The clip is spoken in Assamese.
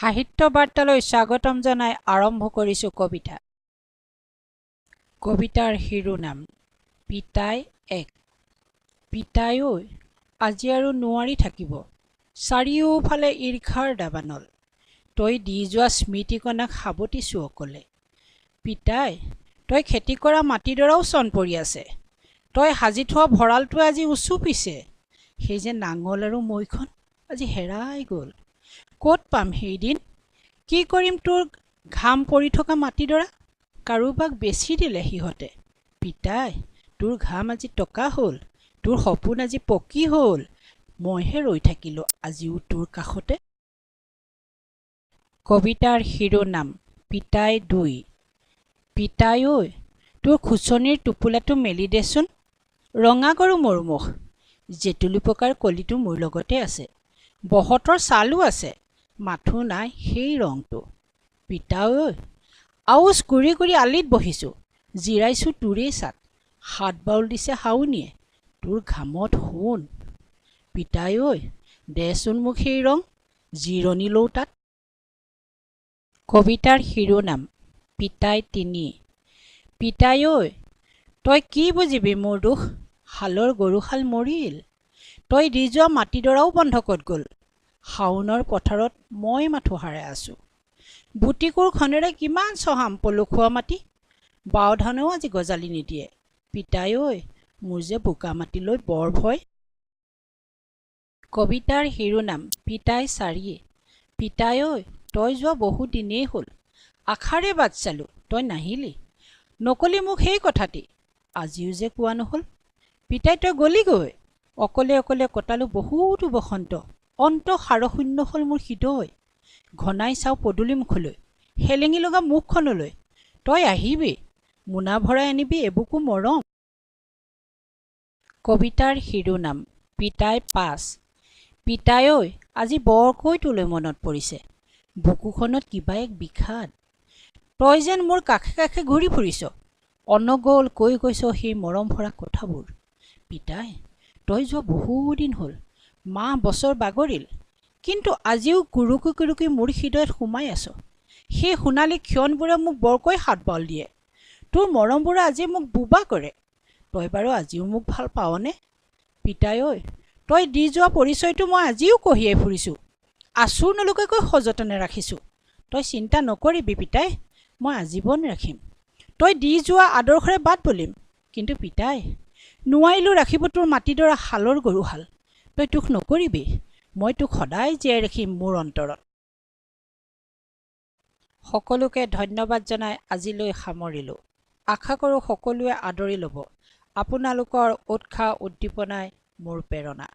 সাহিত্য বাৰ্তালৈ স্বাগতম জনাই আৰম্ভ কৰিছো কবিতা। কবিতাৰ শিৰোনাম পিতাই এক। পিতাই ঐ আজি আৰু নোৱাৰি থাকিব, চাৰিওফালে ঈৰ্ষাৰ দাবানল, তই দি যোৱা স্মৃতিকণাক সাৱটিছো অকলে। পিতাই তই খেতি কৰা মাটিডৰাও চন পৰি আছে, তই সাজি থোৱা ভঁৰালটোৱে আজি উচুপিছে, সেই যে নাঙল আৰু মৈখন আজি হেৰাই গ'ল। ক'ত পাম সেইদিন? কি কৰিম তোৰ ঘাম পৰি থকা মাটিডৰা? কাৰোবাক বেচি দিলে সিহঁতে। পিতাই তোৰ ঘাম আজি টকা হ'ল, তোৰ সপোন আজি পকী হ'ল, মইহে ৰৈ থাকিলো আজিও তোৰ কাষতে। কবিতাৰ শিৰোনাম পিতাই দুই। পিতাই ঐ তোৰ খুচনিৰ টোপোলাটো মেলি দেচোন, ৰঙা গৰু মোৰ মুখ, জেতুলী পকাৰ কলিটো মোৰ লগতে আছে, বহতৰ ছালো আছে, মাথো নাই সেই ৰংটো। পিতা ঐ আউজ কৰি কৰি আলিত বহিছোঁ, জিৰাইছোঁ তোৰেই ছাত, হাত বাউল দিছে হাউনিয়ে তোৰ ঘামত সোণ। পিতাই ঐ দেচোন মোক সেই ৰং, জিৰণি লওঁ তাত। কবিতাৰ শিৰোনাম পিতাই তিনি। পিতাই ঐ তই কি বুজিবি মোৰ দুখ, হালৰ গৰুহাল মৰিল, তই দি যোৱা মাটিডৰাও বন্ধকত গ'ল, শাওনৰ পথাৰত মই মাথো হাৰাই আছোঁ। বুটিকোৰখনেৰে কিমান চহাম পলসুৱা মাটি, বাও ধানেও আজি গজালি নিদিয়ে। পিতাই ঐ মোৰ যে বোকা মাটিলৈ বৰ ভয়। কবিতাৰ শিৰোনাম পিতাই চাৰি। পিতাই ঐ তই যোৱা বহু দিনেই হ'ল, আশাৰে বাট চালো তই নাহিলি, নকলি মোক সেই কথাটি আজিও যে কোৱা নহ'ল। পিতাই তই গলিগৈ, অকলে অকলে কটালো বহুতো বসন্ত, অন্ত সাৰশূন্য হ'ল মোৰ হৃদয়, ঘনাই চাওঁ পদূলি মুখলৈ, হেলেঙি লগা মুখখনলৈ, তই আহিবি মোনা ভৰাই আনিবি এবুকু মৰম। কবিতাৰ শিৰোনাম পিতাই পাঁচ। পিতাই ঐ আজি বৰকৈ তোলৈ মনত পৰিছে, বুকুখনত কিবা এক বিষাদ, তই যেন মোৰ কাষে কাষে ঘূৰি ফুৰিছ, অনগল কৈ গৈছ সেই মৰম ভৰা কথাবোৰ। পিতাই তই যোৱা বহুদিন হ'ল, মাহ বছৰ বাগৰিল, কিন্তু আজিও কুৰুকি কুৰুকি মোৰ হৃদয়ত সোমাই আছ, সেই সোণালী ক্ষণবোৰে মোক বৰকৈ হাত বাউল দিয়ে, তোৰ মৰমবোৰে আজি মোক বোবা কৰে, তই বাৰু আজিও মোক ভাল পাৱনে? পিতাই ঐ তই দি যোৱা পৰিচয়টো মই আজিও কঢ়িয়াই ফুৰিছোঁ, আঁচুৰ নলগাকৈ সযতনে ৰাখিছোঁ, তই চিন্তা নকৰিবি পিতাই মই আজীৱন ৰাখিম, তই দি যোৱা আদৰ্শৰে বাট বলিম, কিন্তু পিতাই নোৱাৰিলোঁ ৰাখিব তোৰ মাটিডৰা হালৰ গৰুহাল, তই দুখ নকৰিবি মই তোক সদায় জীয়াই ৰাখিম মোৰ অন্তৰত। সকলোকে ধন্যবাদ জনাই আজিলৈ সামৰিলোঁ। আশা কৰোঁ সকলোৱে আদৰি ল'ব। আপোনালোকৰ উৎসাহ উদ্দীপনাই মোৰ প্ৰেৰণা।